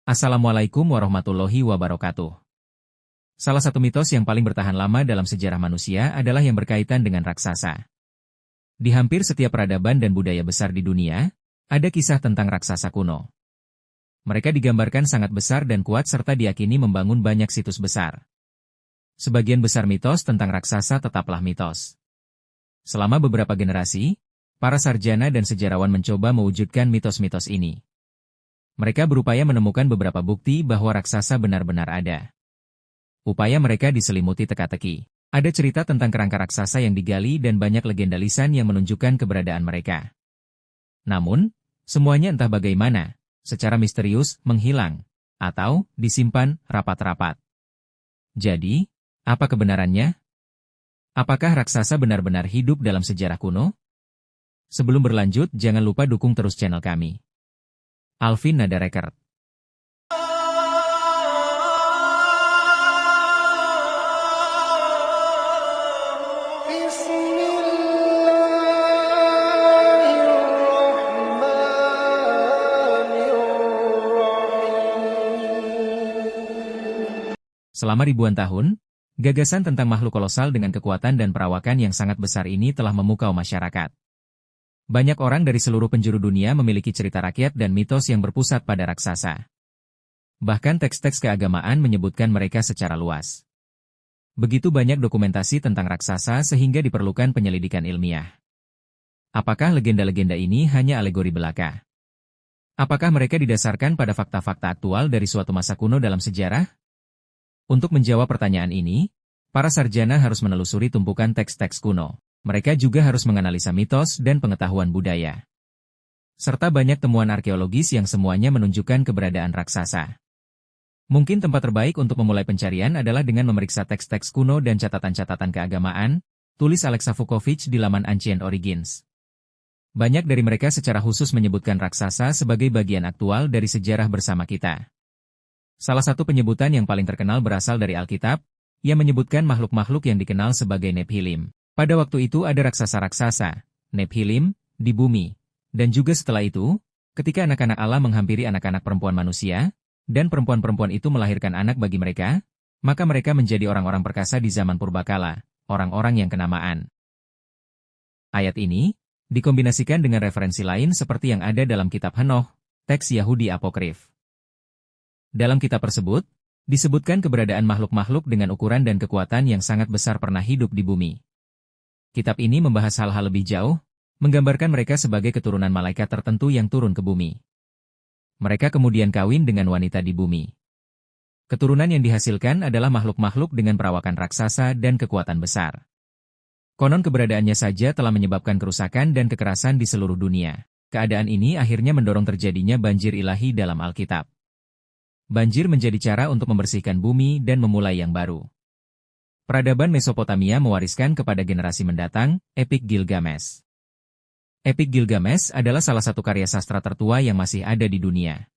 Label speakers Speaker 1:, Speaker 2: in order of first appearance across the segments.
Speaker 1: Assalamualaikum warahmatullahi wabarakatuh. Salah satu mitos yang paling bertahan lama dalam sejarah manusia adalah yang berkaitan dengan raksasa. Di hampir setiap peradaban dan budaya besar di dunia, ada kisah tentang raksasa kuno. Mereka digambarkan sangat besar dan kuat serta diyakini membangun banyak situs besar. Sebagian besar mitos tentang raksasa tetaplah mitos. Selama beberapa generasi, para sarjana dan sejarawan mencoba mewujudkan mitos-mitos ini. Mereka berupaya menemukan beberapa bukti bahwa raksasa benar-benar ada. Upaya mereka diselimuti teka-teki. Ada cerita tentang kerangka raksasa yang digali dan banyak legenda lisan yang menunjukkan keberadaan mereka. Namun, semuanya entah bagaimana, secara misterius, menghilang, atau disimpan rapat-rapat. Jadi, apa kebenarannya? Apakah raksasa benar-benar hidup dalam sejarah kuno? Sebelum berlanjut, jangan lupa dukung terus channel kami. Alvin Nada Record. Selama ribuan tahun, gagasan tentang makhluk kolosal dengan kekuatan dan perawakan yang sangat besar ini telah memukau masyarakat. Banyak orang dari seluruh penjuru dunia memiliki cerita rakyat dan mitos yang berpusat pada raksasa. Bahkan teks-teks keagamaan menyebutkan mereka secara luas. Begitu banyak dokumentasi tentang raksasa sehingga diperlukan penyelidikan ilmiah. Apakah legenda-legenda ini hanya alegori belaka? Apakah mereka didasarkan pada fakta-fakta aktual dari suatu masa kuno dalam sejarah? Untuk menjawab pertanyaan ini, para sarjana harus menelusuri tumpukan teks-teks kuno. Mereka juga harus menganalisa mitos dan pengetahuan budaya. Serta banyak temuan arkeologis yang semuanya menunjukkan keberadaan raksasa. Mungkin tempat terbaik untuk memulai pencarian adalah dengan memeriksa teks-teks kuno dan catatan-catatan keagamaan, tulis Alexa Vukovic di laman Ancient Origins. Banyak dari mereka secara khusus menyebutkan raksasa sebagai bagian aktual dari sejarah bersama kita. Salah satu penyebutan yang paling terkenal berasal dari Alkitab, yang menyebutkan makhluk-makhluk yang dikenal sebagai Nephilim. Pada waktu itu ada raksasa-raksasa, Nephilim, di bumi. Dan juga setelah itu, ketika anak-anak Allah menghampiri anak-anak perempuan manusia, dan perempuan-perempuan itu melahirkan anak bagi mereka, maka mereka menjadi orang-orang perkasa di zaman purbakala, orang-orang yang kenamaan. Ayat ini, dikombinasikan dengan referensi lain seperti yang ada dalam kitab Henoch, teks Yahudi Apokrif. Dalam kitab tersebut, disebutkan keberadaan makhluk-makhluk dengan ukuran dan kekuatan yang sangat besar pernah hidup di bumi. Kitab ini membahas hal-hal lebih jauh, menggambarkan mereka sebagai keturunan malaikat tertentu yang turun ke bumi. Mereka kemudian kawin dengan wanita di bumi. Keturunan yang dihasilkan adalah makhluk-makhluk dengan perawakan raksasa dan kekuatan besar. Konon keberadaannya saja telah menyebabkan kerusakan dan kekerasan di seluruh dunia. Keadaan ini akhirnya mendorong terjadinya banjir ilahi dalam Alkitab. Banjir menjadi cara untuk membersihkan bumi dan memulai yang baru. Peradaban Mesopotamia mewariskan kepada generasi mendatang, Epik Gilgamesh. Epik Gilgamesh adalah salah satu karya sastra tertua yang masih ada di dunia.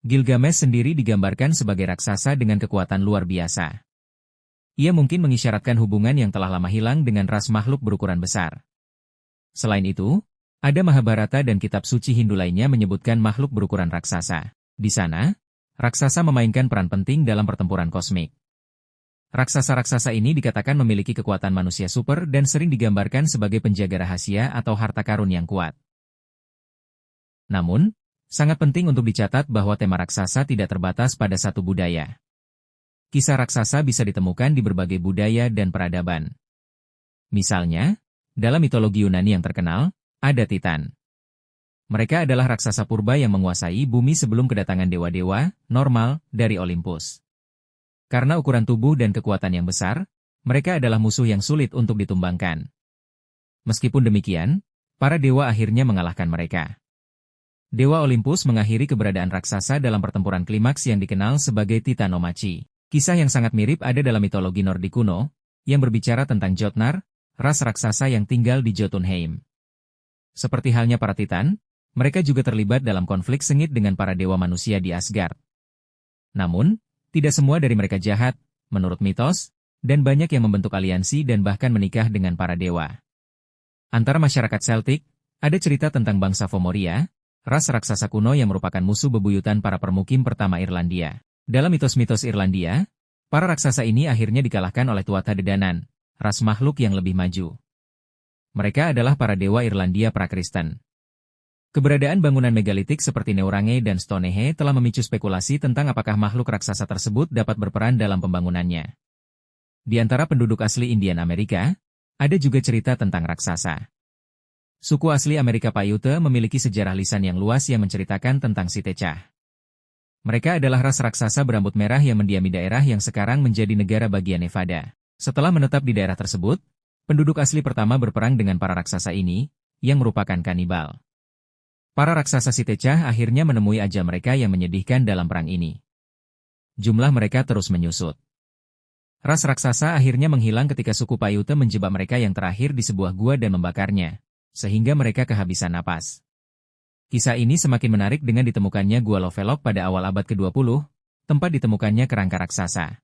Speaker 1: Gilgamesh sendiri digambarkan sebagai raksasa dengan kekuatan luar biasa. Ia mungkin mengisyaratkan hubungan yang telah lama hilang dengan ras makhluk berukuran besar. Selain itu, ada Mahabharata dan kitab suci Hindu lainnya menyebutkan makhluk berukuran raksasa. Di sana, raksasa memainkan peran penting dalam pertempuran kosmik. Raksasa-raksasa ini dikatakan memiliki kekuatan manusia super dan sering digambarkan sebagai penjaga rahasia atau harta karun yang kuat. Namun, sangat penting untuk dicatat bahwa tema raksasa tidak terbatas pada satu budaya. Kisah raksasa bisa ditemukan di berbagai budaya dan peradaban. Misalnya, dalam mitologi Yunani yang terkenal, ada Titan. Mereka adalah raksasa purba yang menguasai bumi sebelum kedatangan dewa-dewa normal dari Olympus. Karena ukuran tubuh dan kekuatan yang besar, mereka adalah musuh yang sulit untuk ditumbangkan. Meskipun demikian, para dewa akhirnya mengalahkan mereka. Dewa Olympus mengakhiri keberadaan raksasa dalam pertempuran klimaks yang dikenal sebagai Titanomachi. Kisah yang sangat mirip ada dalam mitologi Nordik kuno, yang berbicara tentang Jotnar, ras raksasa yang tinggal di Jotunheim. Seperti halnya para Titan, mereka juga terlibat dalam konflik sengit dengan para dewa manusia di Asgard. Namun, tidak semua dari mereka jahat, menurut mitos, dan banyak yang membentuk aliansi dan bahkan menikah dengan para dewa. Antara masyarakat Celtic, ada cerita tentang bangsa Fomoria, ras raksasa kuno yang merupakan musuh bebuyutan para permukim pertama Irlandia. Dalam mitos-mitos Irlandia, para raksasa ini akhirnya dikalahkan oleh Tuatha De Danann, ras makhluk yang lebih maju. Mereka adalah para dewa Irlandia pra-Kristen. Keberadaan bangunan megalitik seperti Nehruanghe dan Stonehenge telah memicu spekulasi tentang apakah makhluk raksasa tersebut dapat berperan dalam pembangunannya. Di antara penduduk asli Indian Amerika, ada juga cerita tentang raksasa. Suku asli Amerika Paiute memiliki sejarah lisan yang luas yang menceritakan tentang Sitecah. Mereka adalah ras raksasa berambut merah yang mendiami daerah yang sekarang menjadi negara bagian Nevada. Setelah menetap di daerah tersebut, penduduk asli pertama berperang dengan para raksasa ini, yang merupakan kanibal. Para raksasa Sitecah akhirnya menemui ajal mereka yang menyedihkan dalam perang ini. Jumlah mereka terus menyusut. Ras raksasa akhirnya menghilang ketika suku Paiute menjebak mereka yang terakhir di sebuah gua dan membakarnya, sehingga mereka kehabisan napas. Kisah ini semakin menarik dengan ditemukannya Gua Lovelock pada awal abad ke-20, tempat ditemukannya kerangka raksasa.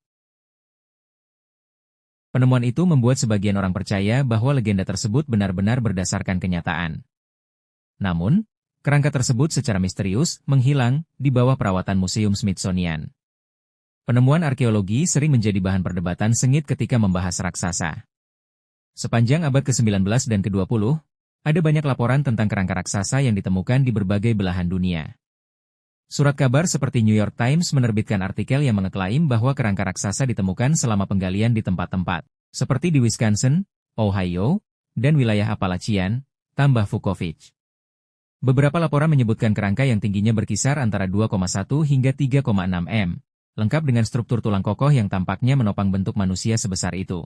Speaker 1: Penemuan itu membuat sebagian orang percaya bahwa legenda tersebut benar-benar berdasarkan kenyataan. Namun, kerangka tersebut secara misterius menghilang di bawah perawatan Museum Smithsonian. Penemuan arkeologi sering menjadi bahan perdebatan sengit ketika membahas raksasa. Sepanjang abad ke-19 dan ke-20, ada banyak laporan tentang kerangka raksasa yang ditemukan di berbagai belahan dunia. Surat kabar seperti New York Times menerbitkan artikel yang mengeklaim bahwa kerangka raksasa ditemukan selama penggalian di tempat-tempat, seperti di Wisconsin, Ohio, dan wilayah Appalachian, tambah Vukovic. Beberapa laporan menyebutkan kerangka yang tingginya berkisar antara 2,1 hingga 3,6 m, lengkap dengan struktur tulang kokoh yang tampaknya menopang bentuk manusia sebesar itu.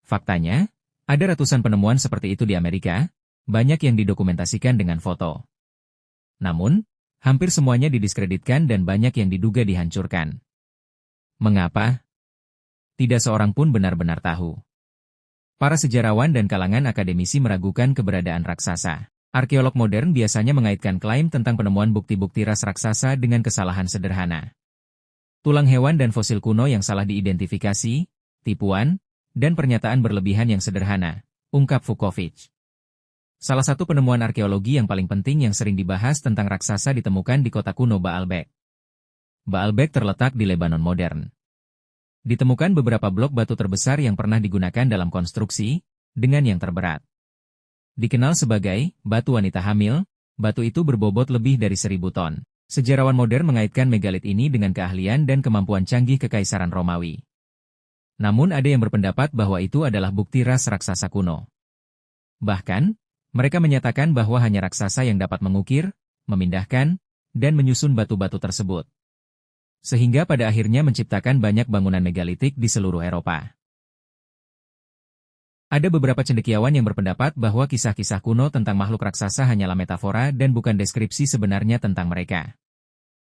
Speaker 1: Faktanya, ada ratusan penemuan seperti itu di Amerika, banyak yang didokumentasikan dengan foto. Namun, hampir semuanya didiskreditkan dan banyak yang diduga dihancurkan. Mengapa? Tidak seorang pun benar-benar tahu. Para sejarawan dan kalangan akademisi meragukan keberadaan raksasa. Arkeolog modern biasanya mengaitkan klaim tentang penemuan bukti-bukti ras raksasa dengan kesalahan sederhana. Tulang hewan dan fosil kuno yang salah diidentifikasi, tipuan, dan pernyataan berlebihan yang sederhana, ungkap Vukovic. Salah satu penemuan arkeologi yang paling penting yang sering dibahas tentang raksasa ditemukan di kota kuno Baalbek. Baalbek terletak di Lebanon modern. Ditemukan beberapa blok batu terbesar yang pernah digunakan dalam konstruksi, dengan yang terberat. Dikenal sebagai batu wanita hamil, batu itu berbobot lebih dari 1.000 ton. Sejarawan modern mengaitkan megalit ini dengan keahlian dan kemampuan canggih Kekaisaran Romawi. Namun ada yang berpendapat bahwa itu adalah bukti ras raksasa kuno. Bahkan, mereka menyatakan bahwa hanya raksasa yang dapat mengukir, memindahkan, dan menyusun batu-batu tersebut. Sehingga pada akhirnya menciptakan banyak bangunan megalitik di seluruh Eropa. Ada beberapa cendekiawan yang berpendapat bahwa kisah-kisah kuno tentang makhluk raksasa hanyalah metafora dan bukan deskripsi sebenarnya tentang mereka.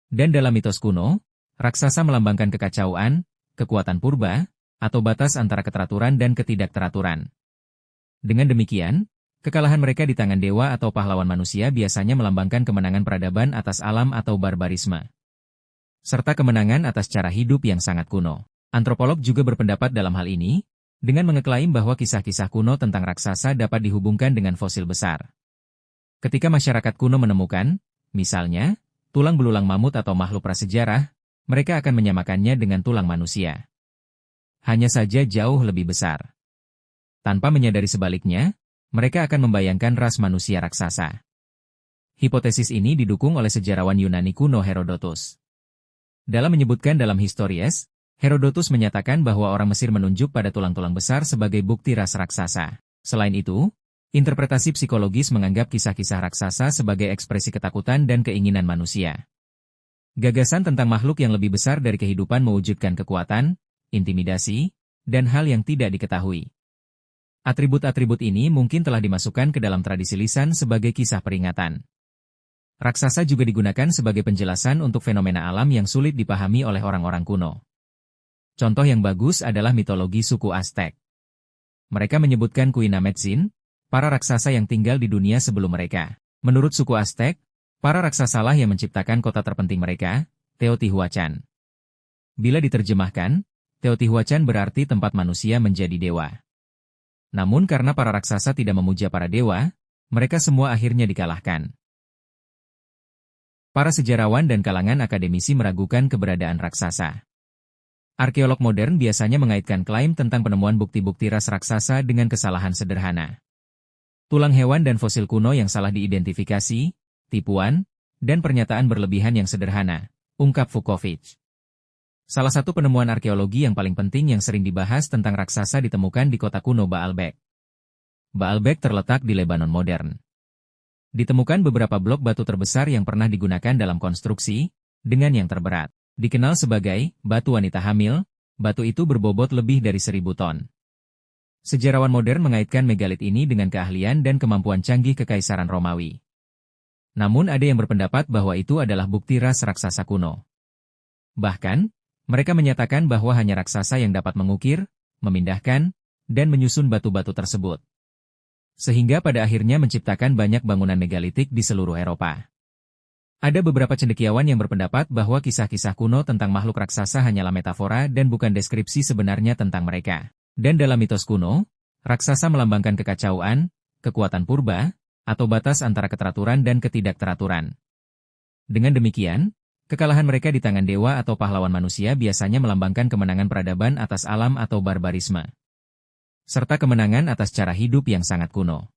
Speaker 1: Dan dalam mitos kuno, raksasa melambangkan kekacauan, kekuatan purba, atau batas antara keteraturan dan ketidakteraturan. Dengan demikian, kekalahan mereka di tangan dewa atau pahlawan manusia biasanya melambangkan kemenangan peradaban atas alam atau barbarisme. Serta kemenangan atas cara hidup yang sangat kuno. Antropolog juga berpendapat dalam hal ini, dengan mengeklaim bahwa kisah-kisah kuno tentang raksasa dapat dihubungkan dengan fosil besar. Ketika masyarakat kuno menemukan, misalnya, tulang belulang mamut atau makhluk prasejarah, mereka akan menyamakannya dengan tulang manusia. Hanya saja jauh lebih besar. Tanpa menyadari sebaliknya, mereka akan membayangkan ras manusia raksasa. Hipotesis ini didukung oleh sejarawan Yunani kuno Herodotus. Dalam menyebutkan dalam Histories, Herodotus menyatakan bahwa orang Mesir menunjuk pada tulang-tulang besar sebagai bukti ras raksasa. Selain itu, interpretasi psikologis menganggap kisah-kisah raksasa sebagai ekspresi ketakutan dan keinginan manusia. Gagasan tentang makhluk yang lebih besar dari kehidupan mewujudkan kekuatan, intimidasi, dan hal yang tidak diketahui. Atribut-atribut ini mungkin telah dimasukkan ke dalam tradisi lisan sebagai kisah peringatan. Raksasa juga digunakan sebagai penjelasan untuk fenomena alam yang sulit dipahami oleh orang-orang kuno. Contoh yang bagus adalah mitologi suku Aztec. Mereka menyebutkan Cuinametzin, para raksasa yang tinggal di dunia sebelum mereka. Menurut suku Aztec, para raksasalah yang menciptakan kota terpenting mereka, Teotihuacan. Bila diterjemahkan, Teotihuacan berarti tempat manusia menjadi dewa. Namun karena para raksasa tidak memuja para dewa, mereka semua akhirnya dikalahkan. Para sejarawan dan kalangan akademisi meragukan keberadaan raksasa. Arkeolog modern biasanya mengaitkan klaim tentang penemuan bukti-bukti ras raksasa dengan kesalahan sederhana. Tulang hewan dan fosil kuno yang salah diidentifikasi, tipuan, dan pernyataan berlebihan yang sederhana, ungkap Vukovic. Salah satu penemuan arkeologi yang paling penting yang sering dibahas tentang raksasa ditemukan di kota kuno Baalbek. Baalbek terletak di Lebanon modern. Ditemukan beberapa blok batu terbesar yang pernah digunakan dalam konstruksi, dengan yang terberat, dikenal sebagai batu wanita hamil, batu itu berbobot lebih dari 1.000 ton. Sejarawan modern mengaitkan megalit ini dengan keahlian dan kemampuan canggih Kekaisaran Romawi. Namun ada yang berpendapat bahwa itu adalah bukti ras raksasa kuno. Bahkan, mereka menyatakan bahwa hanya raksasa yang dapat mengukir, memindahkan, dan menyusun batu-batu tersebut. Sehingga pada akhirnya menciptakan banyak bangunan megalitik di seluruh Eropa. Ada beberapa cendekiawan yang berpendapat bahwa kisah-kisah kuno tentang makhluk raksasa hanyalah metafora dan bukan deskripsi sebenarnya tentang mereka. Dan dalam mitos kuno, raksasa melambangkan kekacauan, kekuatan purba, atau batas antara keteraturan dan ketidakteraturan. Dengan demikian, kekalahan mereka di tangan dewa atau pahlawan manusia biasanya melambangkan kemenangan peradaban atas alam atau barbarisme. Serta kemenangan atas cara hidup yang sangat kuno.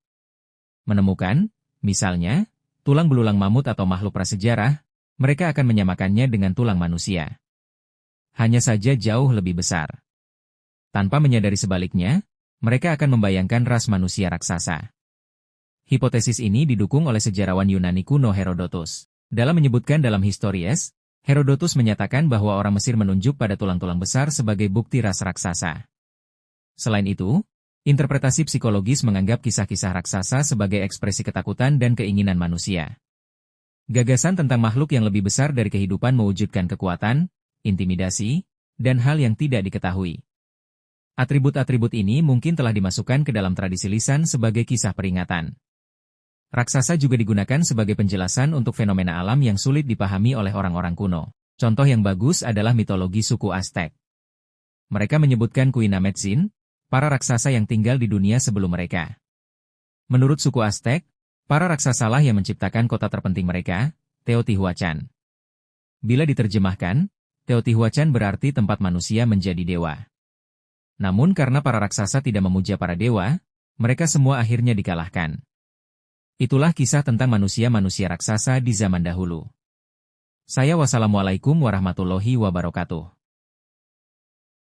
Speaker 1: Menemukan, misalnya, tulang belulang mamut atau makhluk prasejarah, mereka akan menyamakannya dengan tulang manusia. Hanya saja jauh lebih besar. Tanpa menyadari sebaliknya, mereka akan membayangkan ras manusia raksasa. Hipotesis ini didukung oleh sejarawan Yunani kuno Herodotus. Dalam menyebutkan dalam Histories, Herodotus menyatakan bahwa orang Mesir menunjuk pada tulang-tulang besar sebagai bukti ras raksasa. Selain itu, interpretasi psikologis menganggap kisah-kisah raksasa sebagai ekspresi ketakutan dan keinginan manusia. Gagasan tentang makhluk yang lebih besar dari kehidupan mewujudkan kekuatan, intimidasi, dan hal yang tidak diketahui. Atribut-atribut ini mungkin telah dimasukkan ke dalam tradisi lisan sebagai kisah peringatan. Raksasa juga digunakan sebagai penjelasan untuk fenomena alam yang sulit dipahami oleh orang-orang kuno. Contoh yang bagus adalah mitologi suku Aztek. Mereka menyebutkan Cuinametzin, para raksasa yang tinggal di dunia sebelum mereka. Menurut suku Aztek, para raksasalah yang menciptakan kota terpenting mereka, Teotihuacan. Bila diterjemahkan, Teotihuacan berarti tempat manusia menjadi dewa. Namun karena para raksasa tidak memuja para dewa, mereka semua akhirnya dikalahkan. Itulah kisah tentang manusia-manusia raksasa di zaman dahulu. Wassalamualaikum warahmatullahi wabarakatuh.